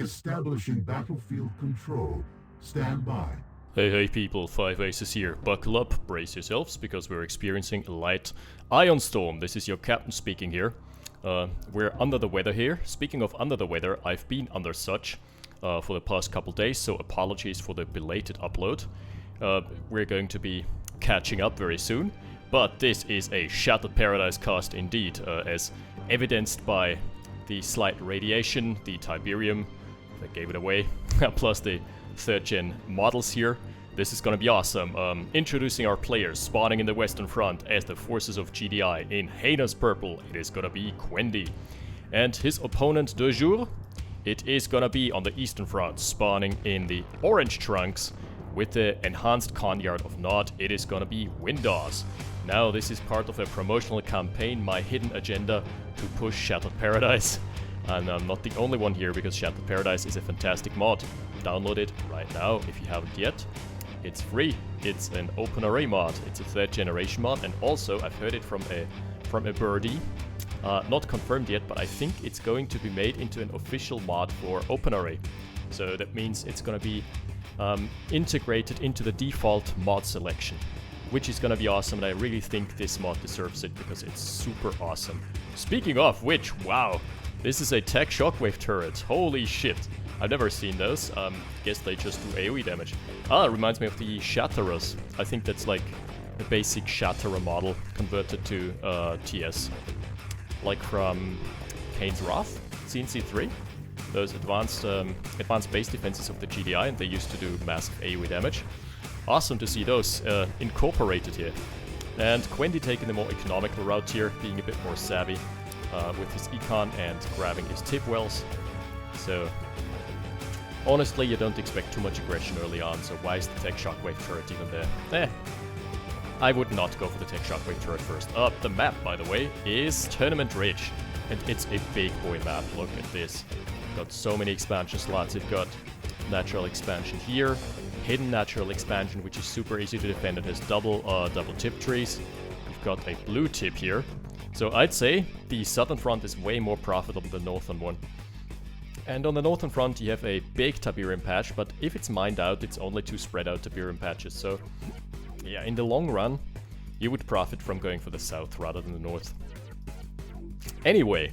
Establishing battlefield control. Stand by. Hey people, 5 Aces here. Buckle up, brace yourselves, because we're experiencing a light ion storm. This is your captain speaking here. We're under the weather here. Speaking of under the weather, I've been under such for the past couple days, so apologies for the belated upload. We're going to be catching up very soon, but this is a Shattered Paradise cast indeed, as evidenced by the slight radiation, the Tiberium, that gave it away, plus the 3rd gen models here. This is gonna be awesome. Introducing our players, spawning in the Western Front as the forces of GDI. In heinous purple, it is gonna be Quendi. And his opponent de jour, it is gonna be on the Eastern Front, spawning in the orange trunks with the enhanced Conyard of Nod. It is gonna be Windawz. Now, this is part of a promotional campaign, my hidden agenda to push Shattered Paradise. And I'm not the only one here, because Shattered Paradise is a fantastic mod. Download it right now if you haven't yet. It's free. It's an OpenRA mod. It's a 3rd generation mod, and also I've heard it from a birdie. Not confirmed yet, but I think it's going to be made into an official mod for OpenRA. So that means it's gonna be integrated into the default mod selection, which is gonna be awesome, and I really think this mod deserves it because it's super awesome. Speaking of which, wow, this is a tech shockwave turret. Holy shit. I've never seen those. Guess they just do AoE damage. Ah, it reminds me of the Shatterers. I think that's like the basic Shatterer model converted to TS. Like from Kane's Wrath, CNC3. Those advanced base defenses of the GDI, and they used to do massive AoE damage. Awesome to see those incorporated here. And Quendi taking the more economical route here, being a bit more savvy with his econ and grabbing his tip wells. So honestly, you don't expect too much aggression early on, so why is the tech shockwave turret even there? I would not go for the tech shockwave turret first. The map, by the way, is Tournament Ridge, and it's a big boy map. Look at this. Got so many expansion slots. You've got natural expansion here, hidden natural expansion, which is super easy to defend. It has double tip trees. You've got a blue tip here. So I'd say the southern front is way more profitable than the northern one. And on the northern front you have a big Tiberium patch, but if it's mined out, it's only 2 spread out Tiberium patches. So yeah, in the long run, you would profit from going for the south rather than the north. Anyway,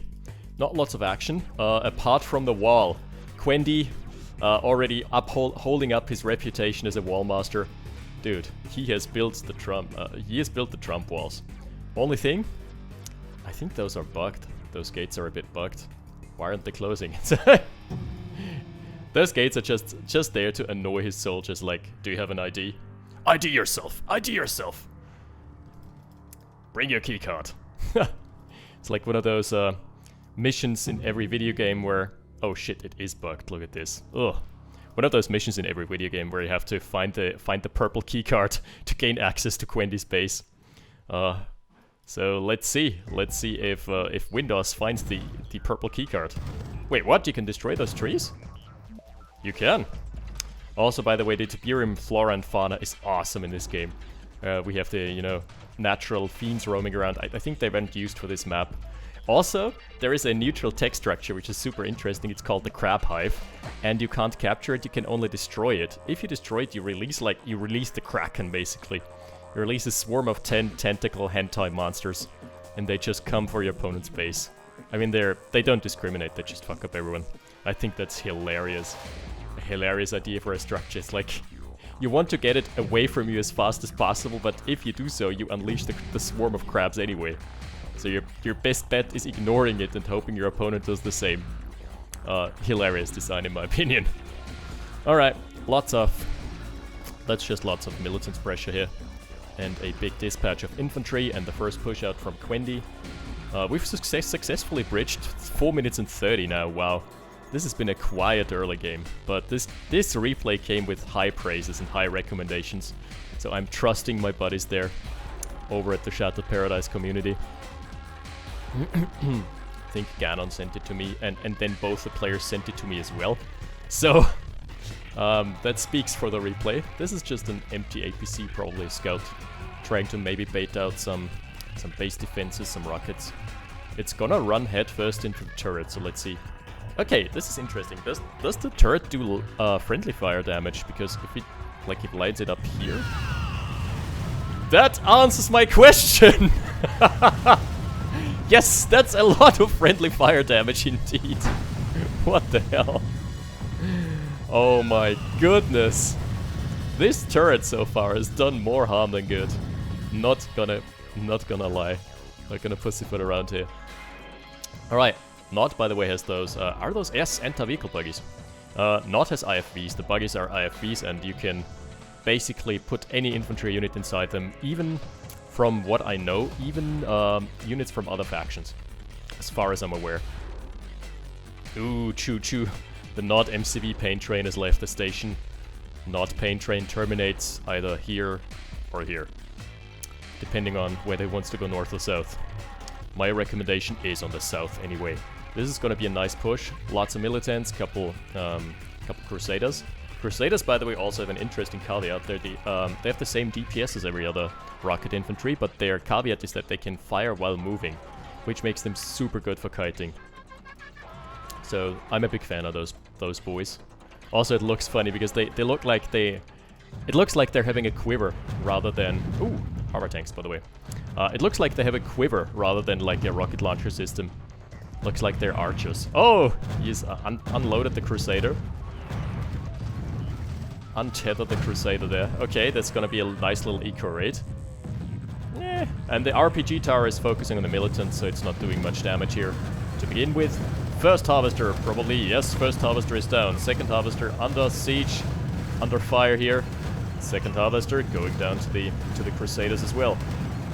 not lots of action, apart from the wall. Quendi already holding up his reputation as a wall master. Dude, he has built the Trump walls. Only thing, I think those are bugged. Those gates are a bit bugged. Why aren't they closing? Those gates are just there to annoy his soldiers, like, do you have an ID? ID yourself! ID yourself! Bring your keycard. It's like one of those missions in every video game where... Oh shit, it is bugged, look at this. Ugh. One of those missions in every video game where you have to find the purple keycard to gain access to Quendi's base. So let's see if Windawz finds the purple keycard. Wait, what? You can destroy those trees? You can. Also, by the way, the Tiberium flora and fauna is awesome in this game. We have the, natural fiends roaming around. I think they weren't used for this map. Also, there is a neutral tech structure which is super interesting. It's called the Crab Hive, and you can't capture it. You can only destroy it. If you destroy it, you release the Kraken basically. You release a swarm of 10 tentacle hentai monsters, and they just come for your opponent's base. I mean, they don't discriminate, they just fuck up everyone. I think that's hilarious. A hilarious idea for a structure. It's like, you want to get it away from you as fast as possible, but if you do so, you unleash the swarm of crabs anyway. So your best bet is ignoring it and hoping your opponent does the same. Hilarious design in my opinion. Alright, that's just lots of militant pressure here. And a big dispatch of infantry, and the first push out from Quendi. We've successfully bridged 4 minutes and 30 now, wow. This has been a quiet early game, but this replay came with high praises and high recommendations. So I'm trusting my buddies there, over at the Shattered Paradise community. I think Ganon sent it to me, and then both the players sent it to me as well. So, that speaks for the replay. This is just an empty APC, probably a scout, trying to maybe bait out some base defenses, some rockets. It's gonna run headfirst into the turret, so let's see. Okay, this is interesting. Does the turret do friendly fire damage? Because if it lights it up here... That answers my question! Yes, that's a lot of friendly fire damage indeed. What the hell? Oh my goodness. This turret so far has done more harm than good. Not gonna lie. Not gonna pussyfoot around here. Alright. Not, by the way, has those... are those... Yes, anti-vehicle buggies. Not has IFVs. The buggies are IFVs, and you can basically put any infantry unit inside them, even, from what I know, even units from other factions, as far as I'm aware. Ooh, choo-choo. The Not MCV pain train has left the station. Not pain train terminates either here or here, depending on whether it wants to go north or south. My recommendation is on the south anyway. This is gonna be a nice push. Lots of militants, couple Crusaders. Crusaders, by the way, also have an interesting caveat. They have the same DPS as every other rocket infantry, but their caveat is that they can fire while moving, which makes them super good for kiting. So I'm a big fan of those boys. Also, it looks funny because they look like they... It looks like they're having a quiver rather than... Ooh, armor tanks, by the way. It looks like they have a quiver rather than like a rocket launcher system. Looks like they're archers. Oh! He's unloaded the Crusader. Untethered the Crusader there. Okay, that's gonna be a nice little eco raid. Eh. And the RPG tower is focusing on the militants, so it's not doing much damage here to begin with. First Harvester, probably. Yes, first Harvester is down. Second Harvester under siege, under fire here. Second Harvester going down to the Crusaders as well.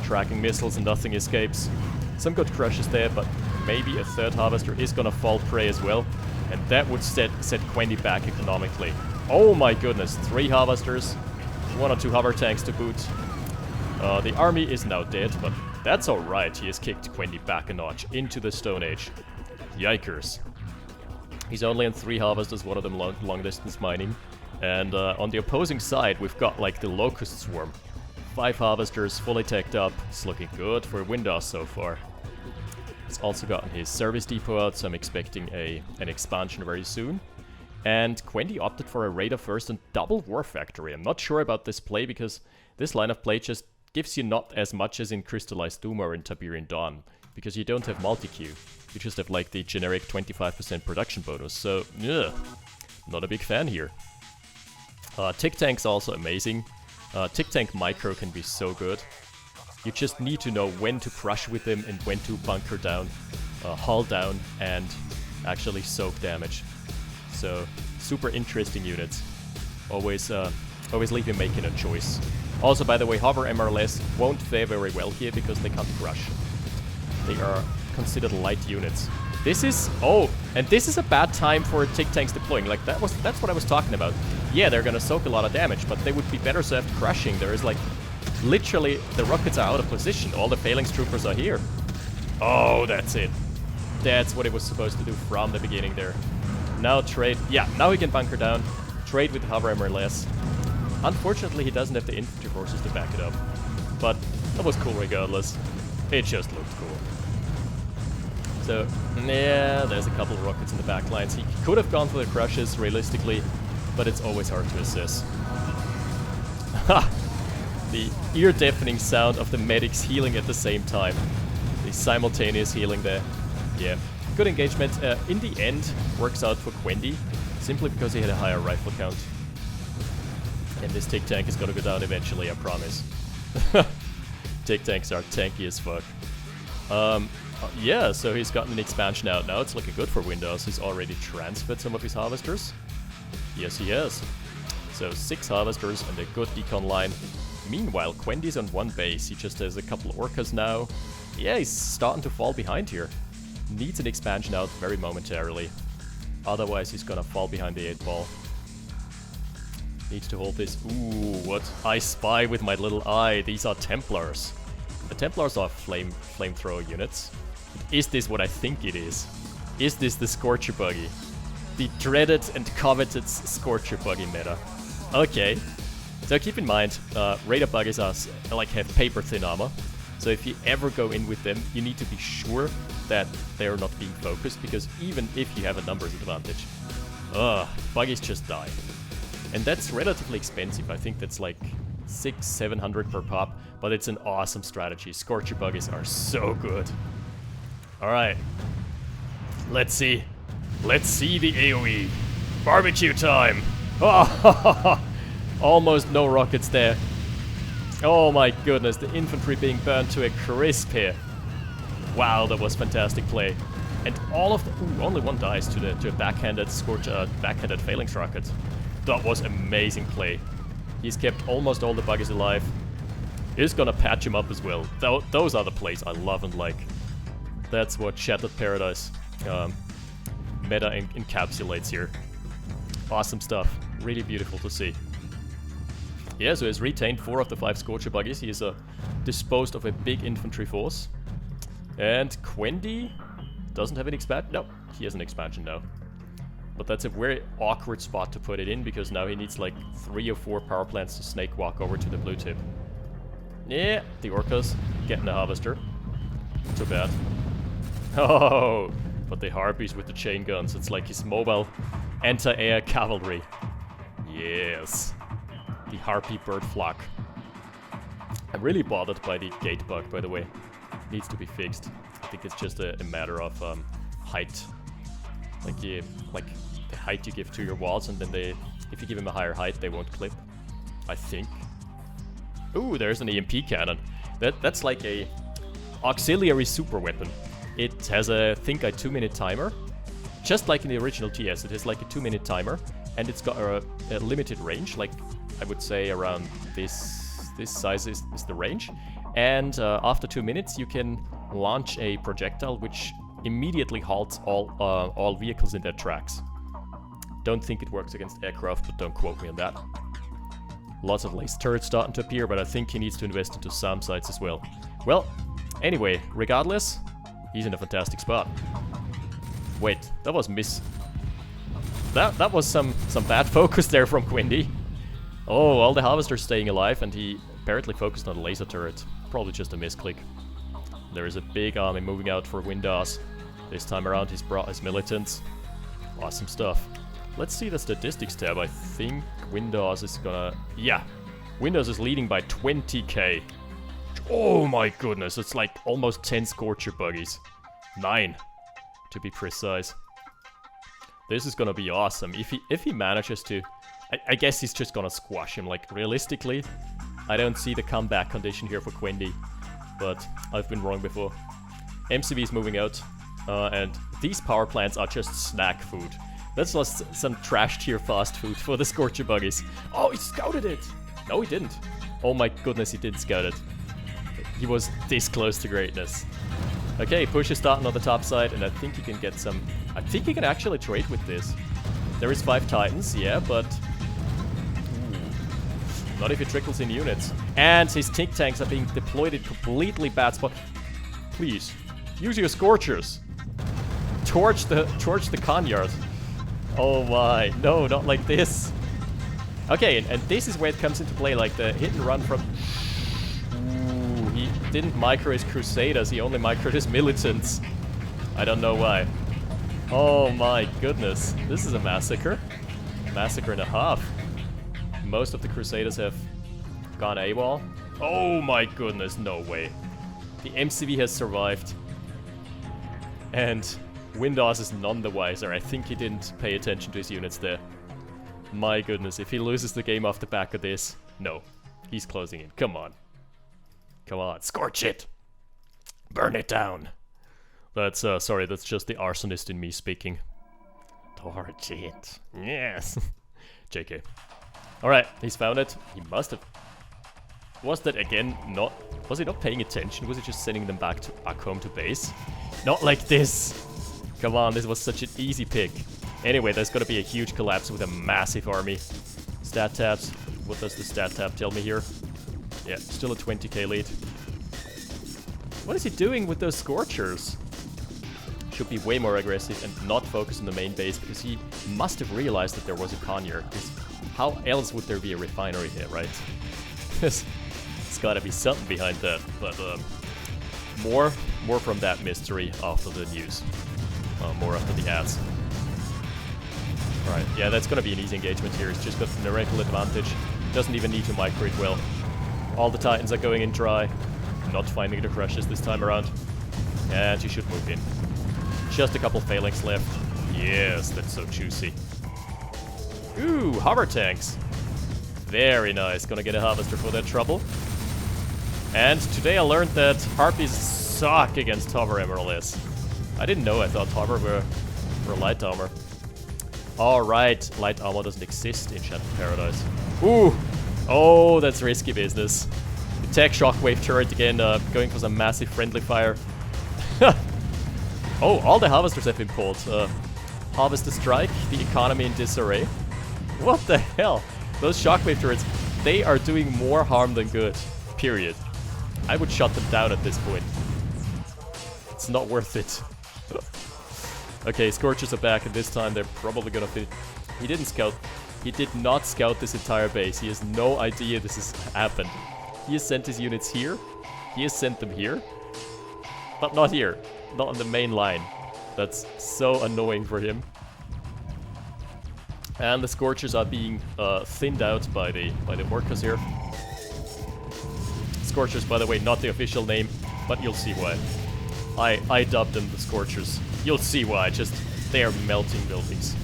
Tracking missiles and nothing escapes. Some good crushes there, but maybe a third Harvester is gonna fall prey as well. And that would set Quendi back economically. Oh my goodness, 3 Harvesters, 1 or 2 hover tanks to boot. The army is now dead, but that's alright. He has kicked Quendi back a notch into the Stone Age. Yikers. He's only on 3 Harvesters, one of them long distance mining. And on the opposing side, we've got like the Locust Swarm. 5 Harvesters, fully teched up. It's looking good for Windawz so far. He's also gotten his service depot out, so I'm expecting an expansion very soon. And Quendi opted for a Raider first and double War Factory. I'm not sure about this play because this line of play just gives you not as much as in Crystallized Doom or in Tiberian Dawn, because you don't have multi-queue. You just have like the generic 25% production bonus, so yeah, not a big fan here. Tick Tank's also amazing. Tick Tank Micro can be so good. You just need to know when to crush with them and when to bunker down, hull down, and actually soak damage. So, super interesting units. Always leave you making a choice. Also, by the way, Hover MRLS won't fare very well here because they can't crush. They are considered light units. This is... Oh, and this is a bad time for Tick Tanks deploying. Like, that's what I was talking about. Yeah, they're gonna soak a lot of damage, but they would be better served crushing. There is like... Literally, the rockets are out of position. All the Phalanx troopers are here. Oh, that's it. That's what it was supposed to do from the beginning there. Now trade... Yeah, now he can bunker down. Trade with Hover MRLS. Unfortunately, he doesn't have the infantry forces to back it up. But that was cool regardless. It just looked cool. So, yeah, there's a couple of rockets in the back lines. He could have gone for the crushes, realistically, but it's always hard to assess. Ha! The ear-deafening sound of the medics healing at the same time. The simultaneous healing there. Yeah. Good engagement. In the end, works out for Quendi, simply because he had a higher rifle count. And this Tick Tank is gonna go down eventually, I promise. Tick Tanks are tanky as fuck. Yeah, so he's gotten an expansion out now. It's looking good for Windawz. He's already transferred some of his Harvesters. Yes, he has. So 6 Harvesters and a good decon line. Meanwhile, Quendi's on 1 base. He just has a couple of Orcas now. Yeah, he's starting to fall behind here. Needs an expansion out very momentarily. Otherwise, he's gonna fall behind the 8 ball. Needs to hold this. Ooh, what? I spy with my little eye. These are Templars. The Templars are flamethrower units. Is this what I think it is? Is this the Scorcher buggy? The dreaded and coveted Scorcher buggy meta. Okay. So keep in mind, Raider buggies are, like, have paper-thin armor. So if you ever go in with them, you need to be sure that they're not being focused, because even if you have a numbers advantage, buggies just die. And that's relatively expensive. I think that's like 600-700 per pop, but it's an awesome strategy. Scorcher buggies are so good. Alright. Let's see. Let's see the AoE. Barbecue time! Oh, almost no rockets there. Oh my goodness, the infantry being burned to a crisp here. Wow, that was fantastic play. And all of the... Ooh, only one dies to a backhanded backhanded phalanx rocket. That was amazing play. He's kept almost all the buggies alive. He's gonna patch him up as well. Those are the plays I love and like. That's what Shattered Paradise meta encapsulates here. Awesome stuff. Really beautiful to see. Yeah, so he's retained 4 of the 5 Scorcher buggies. He is disposed of a big infantry force. And Quendi doesn't have an expansion. No, he has an expansion now. But that's a very awkward spot to put it in, because now he needs like 3 or 4 power plants to snake walk over to the blue tip. Yeah, the Orcas getting a harvester. Too bad. Oh, but the Harpies with the chain guns. It's like his mobile anti-air cavalry. Yes. The Harpy bird flock. I'm really bothered by the gate bug, by the way. Needs to be fixed. I think it's just a matter of height. Like the height you give to your walls, and then if you give them a higher height, they won't clip. I think. Ooh, there's an EMP cannon. That's like a auxiliary super weapon. It has I think a 2-minute timer. Just like in the original TS, it has like a 2-minute timer, and it's got a limited range, like I would say around this size is the range. And after 2 minutes, you can launch a projectile which immediately halts all vehicles in their tracks. Don't think it works against aircraft, but don't quote me on that. Lots of lace turrets starting to appear, but I think he needs to invest into SAM sites as well. Well, anyway, regardless, he's in a fantastic spot. Wait, that was miss. That was some bad focus there from Quendi. Oh, all the harvesters staying alive, and he apparently focused on a laser turret. Probably just a misclick. There is a big army moving out for Windawz. This time around he's brought his militants. Awesome stuff. Let's see the statistics tab. I think Windawz is gonna... Yeah! Windawz is leading by 20k. Oh my goodness, it's like almost 10 Scorcher buggies. 9, to be precise. This is gonna be awesome. If he manages to... I guess he's just gonna squash him. Like, realistically, I don't see the comeback condition here for Quendi. But I've been wrong before. MCV is moving out. And these power plants are just snack food. That's just some trash tier fast food for the Scorcher buggies. Oh, he scouted it! No, he didn't. Oh my goodness, he did scout it. He was this close to greatness. Okay, push is starting on the top side, and I think he can get some... I think he can actually trade with this. There is 5 Titans, yeah, but... Ooh. Not if he trickles in units. And his Tick Tanks are being deployed in completely bad spot. Please, use your Scorchers. Torch the Conyard. Oh my, no, not like this. Okay, and this is where it comes into play, like the hit and run from... Ooh, he didn't micro his Crusaders, he only microed his militants. I don't know why. Oh my goodness, this is a massacre. Massacre and a half. Most of the Crusaders have gone AWOL. Oh my goodness, no way. The MCV has survived. And Windawz is none the wiser. I think he didn't pay attention to his units there. My goodness, if he loses the game off the back of this... No, he's closing in. Come on. Come on, scorch it! Burn it down! That's, sorry, that's just the arsonist in me speaking. Torch it. Yes! JK. Alright, he's found it. He must have... Was that again not... Was he not paying attention? Was he just sending them back home to base? Not like this! Come on, this was such an easy pick. Anyway, there's gonna be a huge collapse with a massive army. Stat tabs. What does the stat tab tell me here? Yeah, still a 20k lead. What is he doing with those Scorchers? Should be way more aggressive and not focus on the main base, because he must have realized that there was a conure. How else would there be a refinery here, right? There's gotta be something behind that, but More from that mystery after the news. More after the ads. Alright, yeah, that's gonna be an easy engagement here. It's just got the numerical advantage. Doesn't even need to micro it well. All the Titans are going in dry. Not finding the crushes this time around. And she should move in. Just a couple phalanx left. Yes, that's so juicy. Ooh, hover tanks. Very nice. Gonna get a harvester for that trouble. And today I learned that harpies suck against hover MRLS. I didn't know. I thought hover were light armor. Alright, light armor doesn't exist in Shadow Paradise. Ooh! Oh, that's risky business. Attack shockwave turret again, going for some massive friendly fire. Oh, all the harvesters have been pulled. Harvester strike, the economy in disarray. What the hell? Those shockwave turrets, they are doing more harm than good. Period. I would shut them down at this point. It's not worth it. Okay, Scorchers are back, and this time they're probably gonna fit. He didn't scout. He did not scout this entire base. He has no idea this has happened. He has sent his units here. He has sent them here. But not here. Not on the main line. That's so annoying for him. And the Scorchers are being thinned out by the workers here. Scorchers, by the way, not the official name, but you'll see why. I dubbed them the Scorchers. You'll see why. Just they are melting buildings.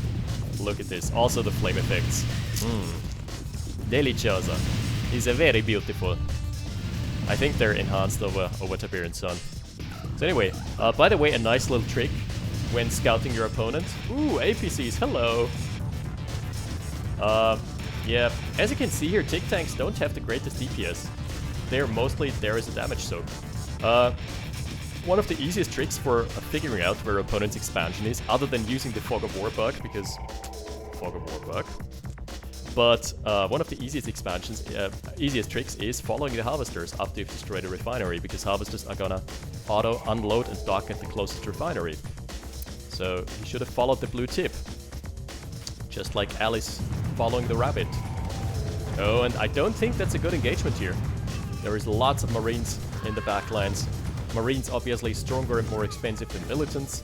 Look at this. Also the flame effects. Deliciosa. Is a very beautiful. I think they're enhanced over Tiberian Sun. So anyway, by the way, a nice little trick when scouting your opponent. Ooh, APCs, hello. Yeah, as you can see here, Tic Tanks don't have the greatest DPS. They're mostly there as a damage soak. One of the easiest tricks for figuring out where opponent's expansion is, other than using the Fog of War bug, because Fog of War bug. But one of the easiest tricks is following the harvesters after you've destroyed a refinery, because harvesters are gonna auto unload and dock at the closest refinery. So you should have followed the blue tip, just like Alice following the rabbit. Oh, and I don't think that's a good engagement here. There is lots of Marines in the backlines. Marines obviously stronger and more expensive than militants.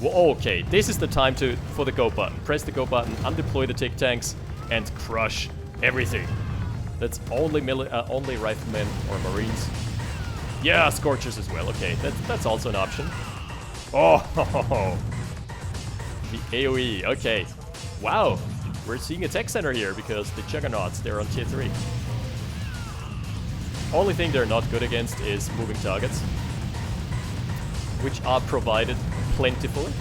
Whoa, okay, this is the time for the go button. Press the go button, undeploy the Tic Tanks, and crush everything. That's only riflemen or Marines. Yeah, Scorchers as well. Okay, that's also an option. Oh, the AoE. Okay, wow, we're seeing a tech center here because the Juggernauts, they're on tier 3. Only thing they're not good against is moving targets, which are provided plentifully.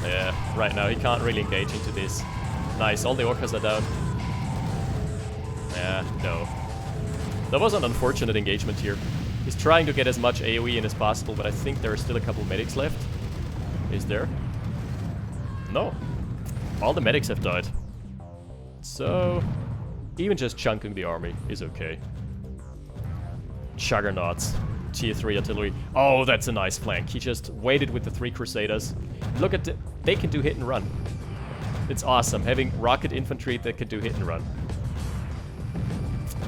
Yeah, right now he can't really engage into this. Nice, all the orcas are down. Yeah, no. That was an unfortunate engagement here. He's trying to get as much AoE in as possible, but I think there are still a couple medics left. Is there? No. All the medics have died. So, even just chunking the army is okay. Juggernauts. Tier 3 artillery. Oh, that's a nice flank. He just waited with the 3 Crusaders. Look at they can do hit and run. It's awesome, having rocket infantry that can do hit and run.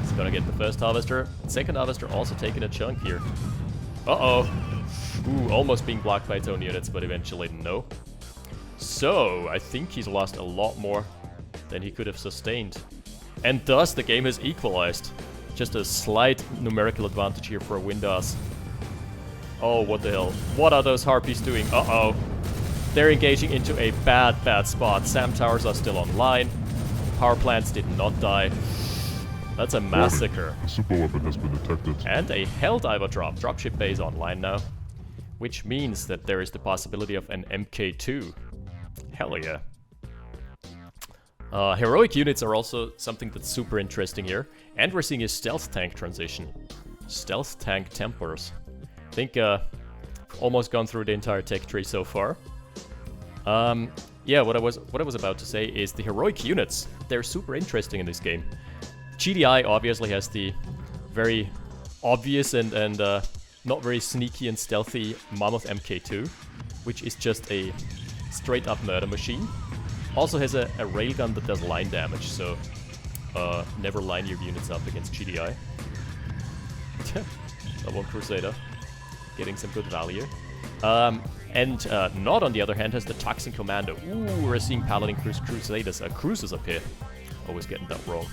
He's gonna get the first harvester. Second harvester also taking a chunk here. Uh-oh. Ooh, almost being blocked by its own units, but eventually no. So, I think he's lost a lot more than he could have sustained. And thus, the game has equalized. Just a slight numerical advantage here for Windawz. Oh, what the hell. What are those harpies doing? Uh-oh. They're engaging into a bad spot. SAM towers are still online. Power plants did not die. That's a massacre. A super weapon has been detected. And a Helldiver drop. Dropship bay is online now. Which means that there is the possibility of an MK2. Hell yeah. Heroic units are also something that's super interesting here. And we're seeing a stealth tank transition. Stealth tank Templars. I think almost gone through the entire tech tree so far. Yeah, what I was about to say is the heroic units. They're super interesting in this game. GDI obviously has the very obvious and not very sneaky and stealthy Mammoth MK2, which is just a straight up murder machine. Also has a railgun that does line damage, so never line your units up against GDI. That one Crusader. Getting some good value. And Nod, on the other hand, has the Toxin Commando. Ooh, we're seeing Paladin Crusaders. Cruisers up here. Always getting that wrong.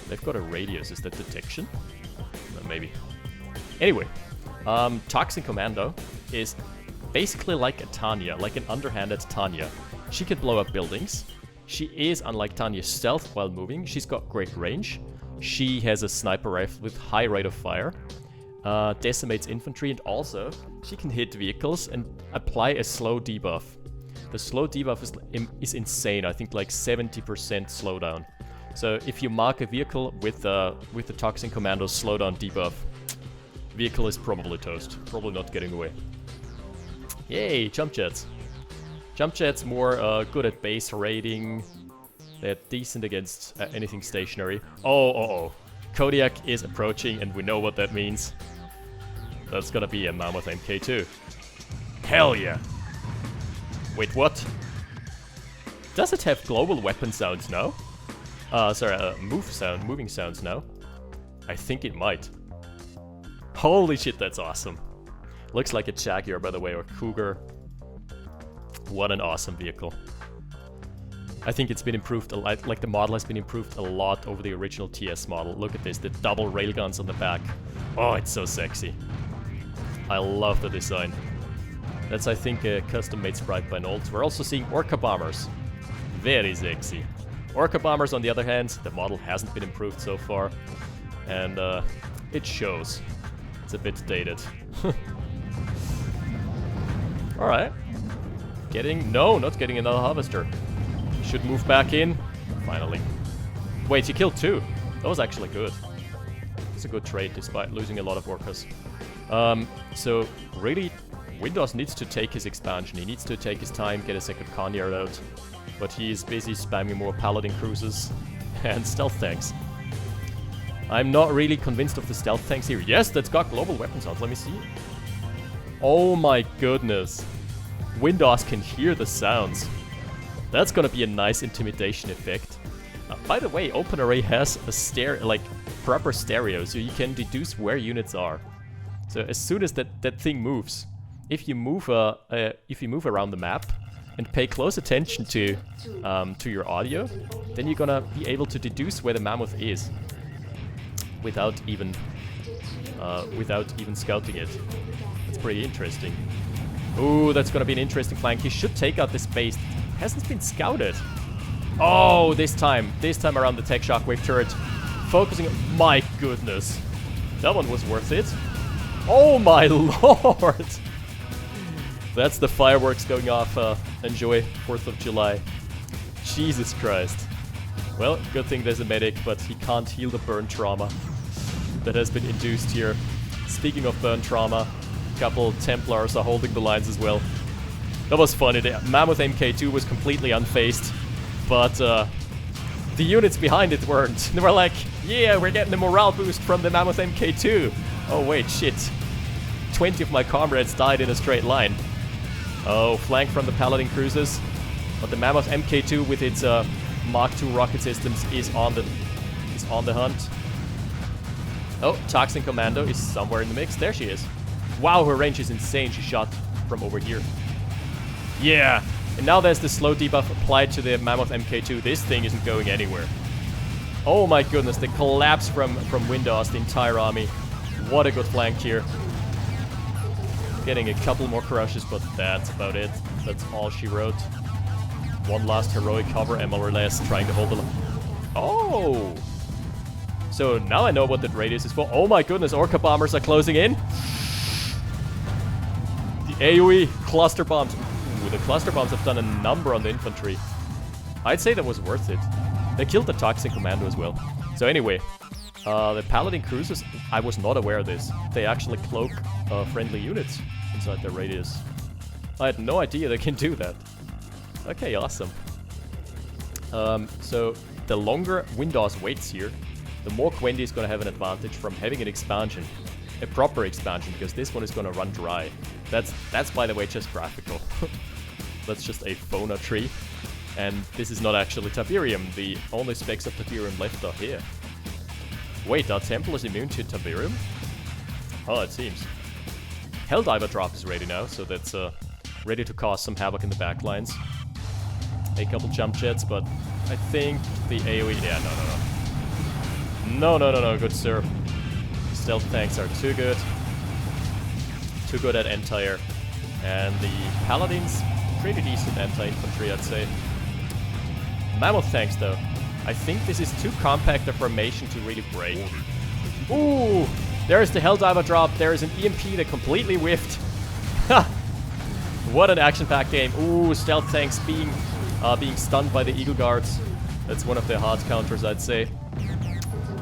They've got a radius. Is that detection? No, maybe. Anyway, Toxin Commando is basically like a Tanya, like an underhanded Tanya. She can blow up buildings. She is, unlike Tanya, stealth while moving. She's got great range. She has a sniper rifle with high rate of fire. Decimates infantry, and also she can hit vehicles and apply a slow debuff. The slow debuff is insane. I think like 70% slowdown. So if you mark a vehicle with the Toxin Commando slowdown debuff, vehicle is probably toast. Probably not getting away. Yay, jump jets. Jump jets more good at base raiding. They're decent against anything stationary. Oh. Kodiak is approaching, and we know what that means. That's gonna be a Mammoth MK2. Hell yeah! Wait, what? Does it have global weapon sounds now? Moving sounds now. I think it might. Holy shit, that's awesome. Looks like a Jaguar, by the way, or Cougar. What an awesome vehicle. I think it's been improved a lot, like the model has been improved a lot over the original TS model. Look at this, the double railguns on the back. Oh, it's so sexy. I love the design. That's, I think, a custom-made sprite by Nolt. We're also seeing Orca Bombers. Very sexy. Orca Bombers, on the other hand, the model hasn't been improved so far. And it shows. It's a bit dated. Alright. No, not getting another Harvester. Should move back in. Finally. Wait, he killed 2. That was actually good. It's a good trade despite losing a lot of workers. So really, Windawz needs to take his expansion. He needs to take his time, get a second Conyard out. But he is busy spamming more Paladin Cruisers and stealth tanks. I'm not really convinced of the stealth tanks here. Yes, that's got global weapon sounds. Let me see. Oh my goodness. Windawz can hear the sounds. That's gonna be a nice intimidation effect. By the way, OpenRA has a proper stereo, so you can deduce where units are. So as soon as that thing moves, if you move around the map and pay close attention to your audio, then you're gonna be able to deduce where the Mammoth is without even scouting it. That's pretty interesting. Ooh, that's gonna be an interesting flank. He should take out this base. Hasn't been scouted. Oh, this time around the tech shockwave turret. Focusing on... My goodness. That one was worth it. Oh my lord. That's the fireworks going off. Enjoy 4th of July. Jesus Christ. Well, good thing there's a medic, but he can't heal the burn trauma that has been induced here. Speaking of burn trauma, a couple Templars are holding the lines as well. That was funny. The Mammoth MK2 was completely unfazed, but the units behind it weren't. They were like, yeah, we're getting a morale boost from the Mammoth MK2. Oh wait, shit. 20 of my comrades died in a straight line. Oh, flank from the Paladin Cruisers. But the Mammoth MK2 with its Mark II rocket systems is on the hunt. Oh, Toxin Commando is somewhere in the mix. There she is. Wow, her range is insane. She shot from over here. Yeah, and now there's the slow debuff applied to the Mammoth MK2. This thing isn't going anywhere. Oh my goodness, the collapse from Windawz, the entire army. What a good flank here. Getting a couple more crushes, but that's about it. That's all she wrote. One last heroic cover, MLS trying to hold the... Oh! So now I know what that radius is for. Oh my goodness, Orca Bombers are closing in. The AoE cluster bombs. Ooh, the cluster bombs have done a number on the infantry. I'd say that was worth it. They killed the Toxin Commando as well. So anyway, the Paladin Cruisers, I was not aware of this. They actually cloak friendly units inside their radius. I had no idea they can do that. Okay, awesome. So the longer Windawz waits here, the more Quendi is going to have an advantage from having an expansion. A proper expansion, because this one is going to run dry. That's by the way just graphical. That's just a Fona tree. And this is not actually Tiberium. The only specs of Tiberium left are here. Wait, are Templars immune to Tiberium? Oh, it seems. Helldiver drop is ready now, so that's ready to cause some havoc in the backlines. A couple jump jets, but I think the AoE... Yeah, no, good sir. Stealth tanks are too good. Too good at anti-air. And the Paladins, pretty decent anti-infantry, I'd say. Mammoth tanks, though. I think this is too compact a formation to really break. Ooh! There's the Helldiver drop. There is an EMP that completely whiffed. What an action-packed game. Ooh, stealth tanks being stunned by the Eagle Guards. That's one of their hard counters, I'd say.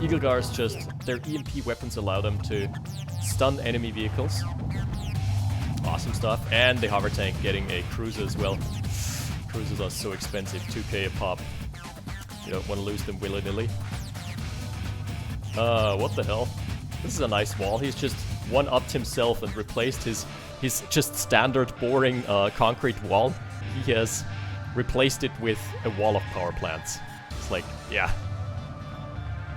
Eagle Guards just... Their EMP weapons allow them to stun enemy vehicles. Awesome stuff. And the hover tank getting a cruiser as well. Cruisers are so expensive. 2k a pop. You don't want to lose them willy-nilly. What the hell? This is a nice wall. He's just one-upped himself and replaced his just standard boring concrete wall. He has replaced it with a wall of power plants. It's like, yeah.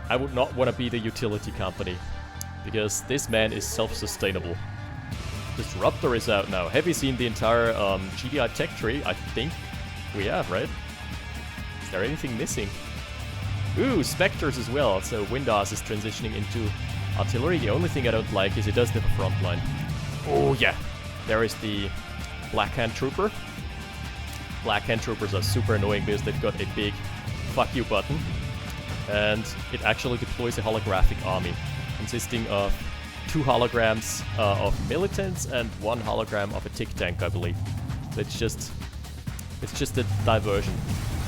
I would not want to be the utility company, because this man is self-sustainable. Disruptor is out now. Have you seen the entire GDI tech tree? I think we have, right? Is there anything missing? Ooh, Spectres as well. So Windawz is transitioning into artillery. The only thing I don't like is it doesn't have a front line. Oh yeah, there is the Black Hand Trooper. Black Hand Troopers are super annoying because they've got a big fuck you button. And it actually deploys a holographic army consisting of 2 holograms of militants and 1 hologram of a tick tank, I believe. So it's just a diversion.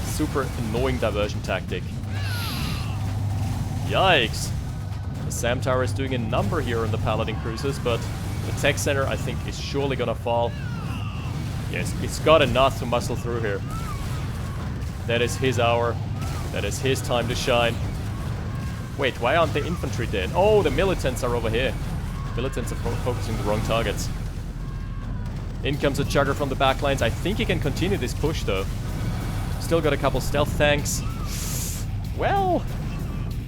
Super annoying diversion tactic. Yikes! The SAM tower is doing a number here on the Paladin cruisers, but the tech center I think is surely gonna fall. Yes, it's got enough to muscle through here. That is his hour. That is his time to shine. Wait, why aren't the infantry dead? Oh, the militants are over here. Militants are focusing the wrong targets. In comes a chugger from the backlines. I think he can continue this push though. Still got a couple stealth tanks. Well,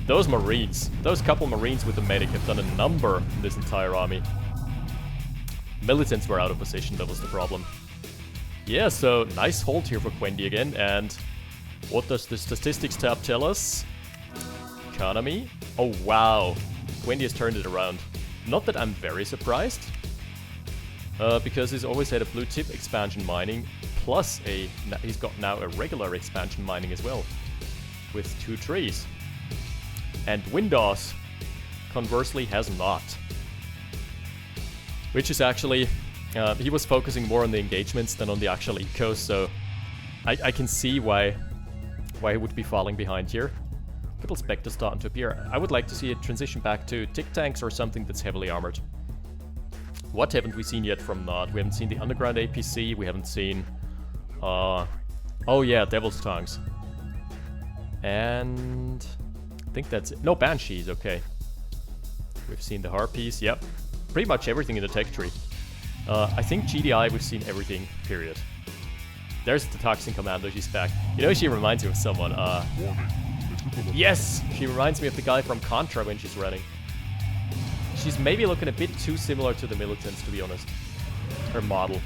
those marines, those couple marines with the medic have done a number in this entire army. Militants were out of position, that was the problem. Yeah, so nice hold here for Quendi again, and what does the statistics tab tell us? Economy. Oh wow, Quendi has turned it around. Not that I'm very surprised, because he's always had a blue tip expansion mining, plus he's got now a regular expansion mining as well, with 2 trees. And Windawz, conversely, has not. Which is actually, he was focusing more on the engagements than on the actual ecos, so I can see why he would be falling behind here. Couple Spectres starting to appear. I would like to see it transition back to tick tanks or something that's heavily armored. What haven't we seen yet from Nod? We haven't seen the underground APC, we haven't seen... oh yeah, Devil's Tongues. And... I think that's it. No, Banshees, okay. We've seen the Harpies, yep. Pretty much everything in the tech tree. I think GDI, we've seen everything, period. There's the Toxin Commando, she's back. You know, she reminds me of someone, yes! She reminds me of the guy from Contra when she's running. She's maybe looking a bit too similar to the militants, to be honest. Her model.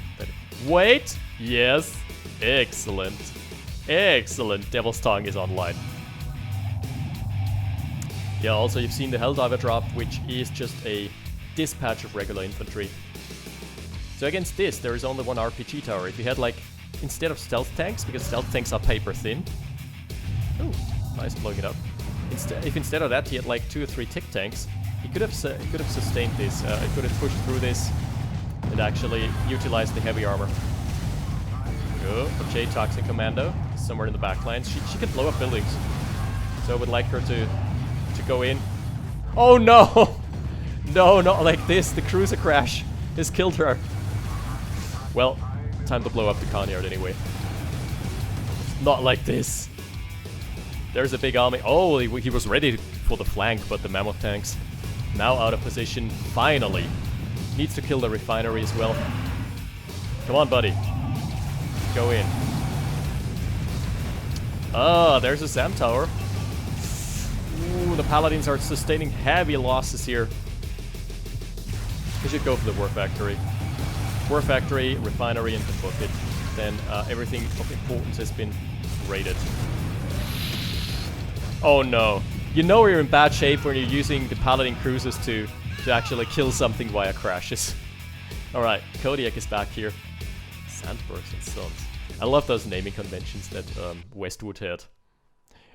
Wait! Yes! Excellent. Excellent. Devil's Tongue is online. Yeah, also you've seen the Helldiver drop, which is just a dispatch of regular infantry. So against this, there is only 1 RPG tower. If you had, like, instead of stealth tanks, because stealth tanks are paper thin. Ooh, nice blowing it up. If instead of that he had like 2 or 3 tick tanks, he could have sustained this. He could have pushed through this and actually utilized the heavy armor. Oh, J Toxin Commando somewhere in the back lines. She can blow up buildings, so I would like her to go in. Oh no! No, not like this. The cruiser crash has killed her. Well, time to blow up the Conyard anyway. Not like this. There's a big army. Oh, he was ready for the flank, but the Mammoth tanks now out of position. Finally. Needs to kill the refinery as well. Come on, buddy. Go in. Ah, there's a SAM tower. Ooh, the Paladins are sustaining heavy losses here. We should go for the War Factory. War Factory, Refinery, and the Bucket. Then everything of importance has been raided. Oh no. You know you're in bad shape when you're using the Paladin cruisers to actually kill something via crashes. Alright, Kodiak is back here. Sandbergs and Sons. I love those naming conventions that Westwood had.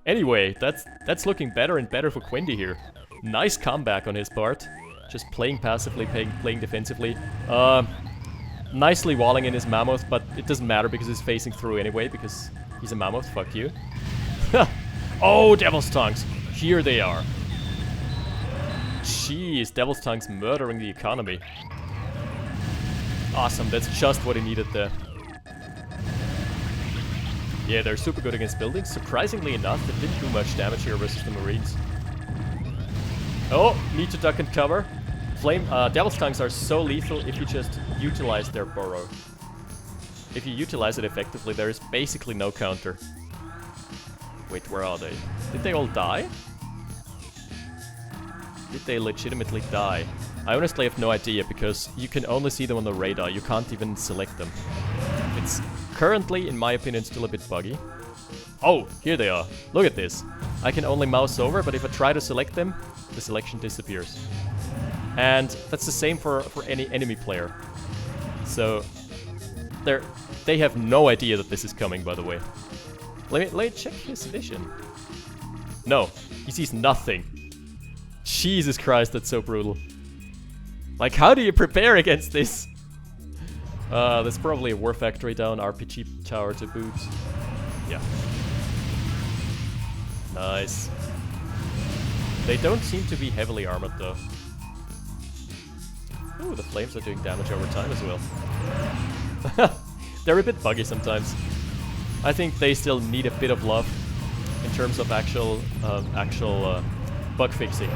Anyway, that's looking better and better for Quendi here. Nice comeback on his part. Just playing passively, playing defensively. Nicely walling in his Mammoth, but it doesn't matter because he's facing through anyway, because he's a Mammoth, fuck you. Oh, Devil's Tongues! Here they are. Jeez, Devil's Tongues murdering the economy. Awesome, that's just what he needed there. Yeah, they're super good against buildings. Surprisingly enough, they didn't do much damage here versus the Marines. Oh, need to duck and cover. Devil's Tongues are so lethal if you just utilize their burrow. If you utilize it effectively, there is basically no counter. Wait, where are they? Did they all die? Did they legitimately die? I honestly have no idea, because you can only see them on the radar. You can't even select them. It's currently, in my opinion, still a bit buggy. Oh, here they are. Look at this. I can only mouse over, but if I try to select them, the selection disappears. And that's the same for any enemy player. So, they have no idea that this is coming, by the way. Let me check his vision. No, he sees nothing. Jesus Christ, that's so brutal. Like, how do you prepare against this? There's probably a War Factory down, RPG tower to boot. Yeah. Nice. They don't seem to be heavily armored, though. Ooh, the flames are doing damage over time as well. They're a bit buggy sometimes. I think they still need a bit of love in terms of actual bug fixing.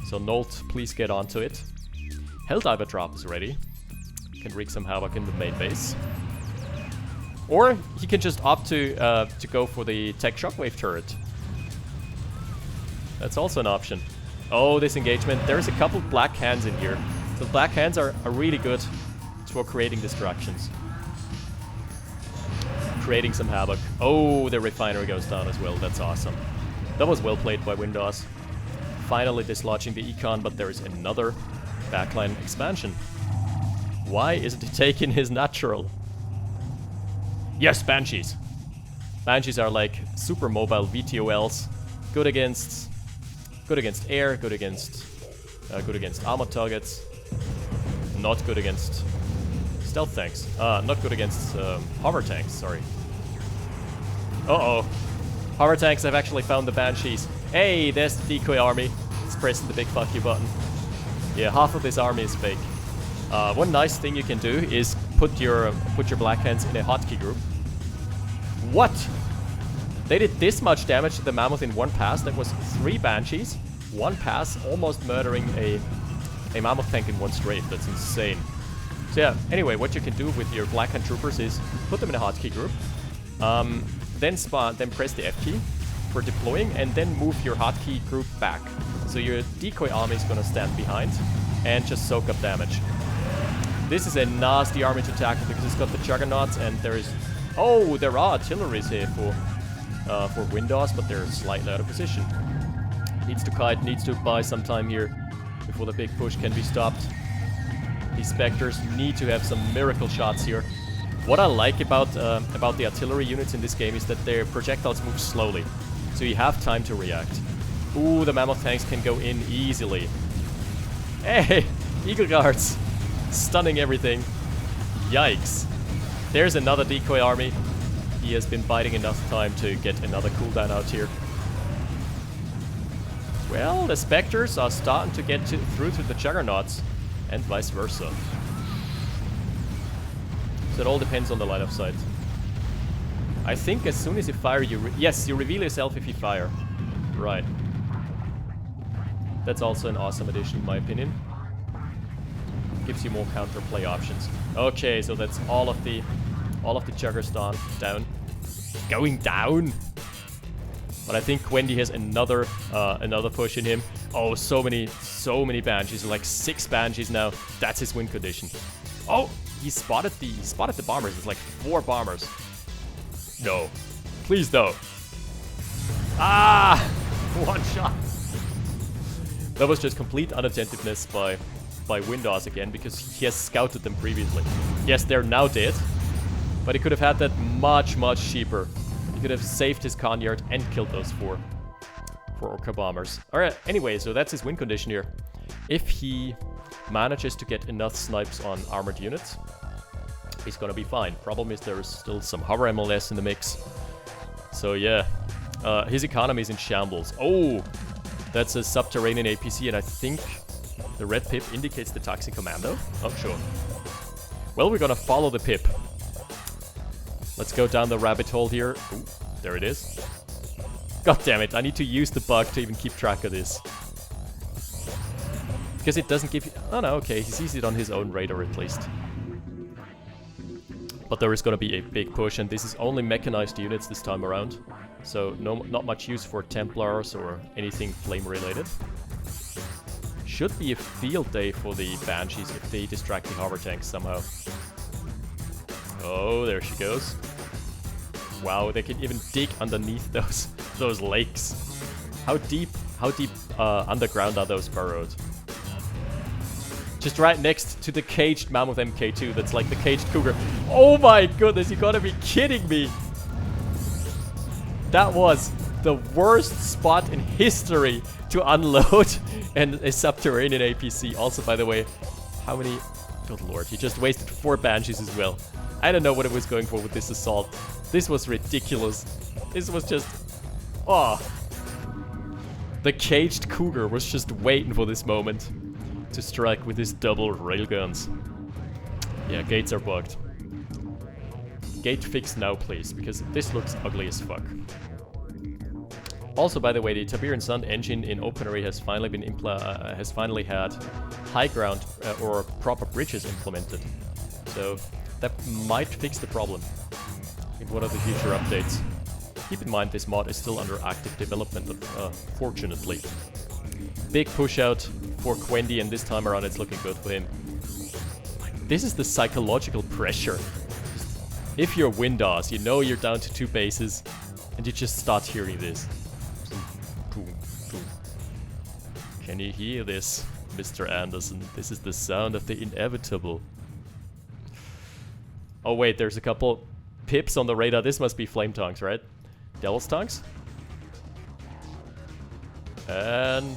So Nolt, please get onto it. Helldiver drop is ready. Can wreak some havoc in the main base. Or he can just opt to go for the Tech Shockwave turret. That's also an option. Oh, this engagement. There's a couple black hands in here. The black hands are really good for creating distractions. Creating some havoc. Oh, the refinery goes down as well. That's awesome. That was well played by Windawz. Finally dislodging the econ, but there is another backline expansion. Why isn't he taking his natural? Yes, Banshees! Banshees are like super mobile VTOLs. Good against air, good against armored targets. Not good against stealth tanks. Not good against hover tanks, sorry. Uh-oh. Hover tanks have actually found the Banshees. Hey, there's the decoy army. It's pressing the big fuck you button. Yeah, half of this army is fake. One nice thing you can do is put your black hands in a hotkey group. What? They did this much damage to the Mammoth in one pass. That was 3 Banshees. One pass, almost murdering a Mammoth tank in one strafe. That's insane. So yeah, anyway, what you can do with your Blackhand Troopers is put them in a hotkey group, then press the F key for deploying, and then move your hotkey group back. So your decoy army is gonna stand behind and just soak up damage. This is a nasty army to tackle because it's got the Juggernauts, and there are artilleries here for Windawz, but they're slightly out of position. Needs to kite, needs to buy some time here before the big push can be stopped. These Spectres need to have some miracle shots here. What I like about the artillery units in this game is that their projectiles move slowly, so you have time to react. Ooh, the Mammoth tanks can go in easily. Hey, Eagle Guards! Stunning everything. Yikes. There's another decoy army. He has been biding enough time to get another cooldown out here. Well, the Spectres are starting to get through to the Juggernauts, and vice versa. So it all depends on the line of sight. I think as soon as you fire, you reveal yourself if you fire. Right. That's also an awesome addition, in my opinion. Gives you more counterplay options. Okay, so that's all of the Juggers down. Going down. But I think Quendi has another push in him. Oh, so many banshees, like 6 banshees now. That's his win condition. Oh, he spotted the bombers. It's like 4 bombers. No, please no. Ah, 1 shot. That was just complete unattentiveness by Windawz again, because he has scouted them previously. Yes, they're now dead, but he could have had that much cheaper. He could have saved his Conyard and killed those 4 Orca bombers. Alright, anyway, so that's his win condition here. If he manages to get enough snipes on armored units, he's gonna be fine. Problem is there's still some hover MLS in the mix. So yeah, his economy is in shambles. Oh, that's a subterranean APC, and I think the red pip indicates the Toxic Commando. Oh, sure. Well, we're gonna follow the pip. Let's go down the rabbit hole here. Ooh, there it is. God damn it, I need to use the bug to even keep track of this. Because it doesn't give you... Oh no, okay, he sees it on his own radar at least. But there is gonna be a big push, and this is only mechanized units this time around. So not much use for Templars or anything flame related. Should be a field day for the Banshees if they distract the hover tanks somehow. Oh, there she goes. Wow, they can even dig underneath those lakes. How deep underground are those burrowed? Just right next to the caged Mammoth MK2. That's like the caged cougar. Oh my goodness, you gotta be kidding me. That was the worst spot in history to unload a subterranean APC. Also, by the way, how many... Good lord, he just wasted 4 Banshees as well. I don't know what it was going for with this assault. This was ridiculous. This was just... Oh. The caged cougar was just waiting for this moment to strike with his double railguns. Yeah, gates are bugged. Gate fix now, please, because this looks ugly as fuck. Also, by the way, the Tiberian Sun engine in OpenRA has finally had high ground or proper bridges implemented. So that might fix the problem in one of the future updates. Keep in mind this mod is still under active development, fortunately. Big push out for Quendi, and this time around it's looking good for him. This is the psychological pressure. If you're Windawz, you know you're down to 2 bases, and you just start hearing this. Boom, boom. Can you hear this, Mr. Anderson? This is the sound of the inevitable. Oh wait, there's a couple pips on the radar. This must be flame tanks, right? Devil's tanks? And...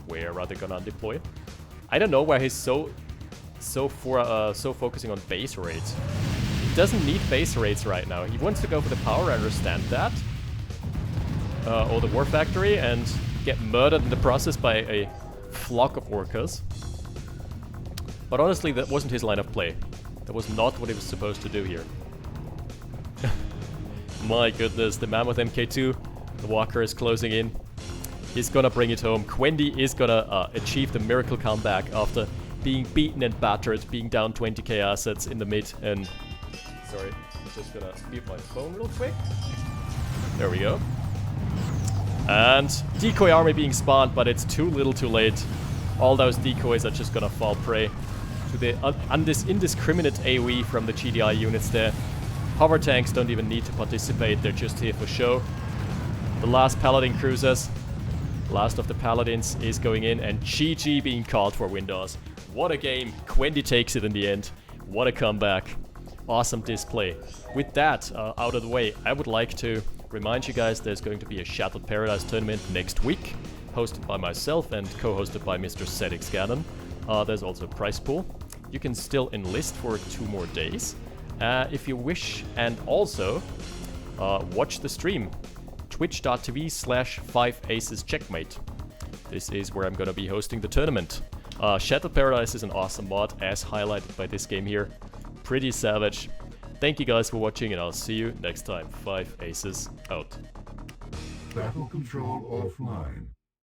where are they gonna deploy? I don't know why he's so focusing on base raids. He doesn't need base raids right now. He wants to go for the power, I understand that. Or the war factory, and get murdered in the process by a flock of orcas. But honestly, that wasn't his line of play. That was not what he was supposed to do here. My goodness, the Mammoth MK2, the walker is closing in. He's gonna bring it home. Quendi is gonna achieve the miracle comeback after being beaten and battered, being down 20k assets in the mid, and... Sorry, I'm just gonna mute my phone real quick. There we go. And decoy army being spawned, but it's too little too late. All those decoys are just gonna fall prey to the indiscriminate AoE from the GDI units there. Hover tanks don't even need to participate, they're just here for show. The last Paladin cruisers, last of the Paladins, is going in, and GG being called for Windawz. What a game. Quendi takes it in the end. What a comeback. Awesome display. With that out of the way, I would like to remind you guys there's going to be a Shattered Paradise tournament next week, hosted by myself and co-hosted by Mr. Sedix Gannon. There's also a prize pool. You can still enlist for 2 more days if you wish, and also watch the stream. Twitch.tv/5acescheckmate. This is where I'm gonna be hosting the tournament. Shattered Paradise is an awesome mod, as highlighted by this game here. Pretty savage. Thank you guys for watching, and I'll see you next time. 5 Aces out. Battle control offline.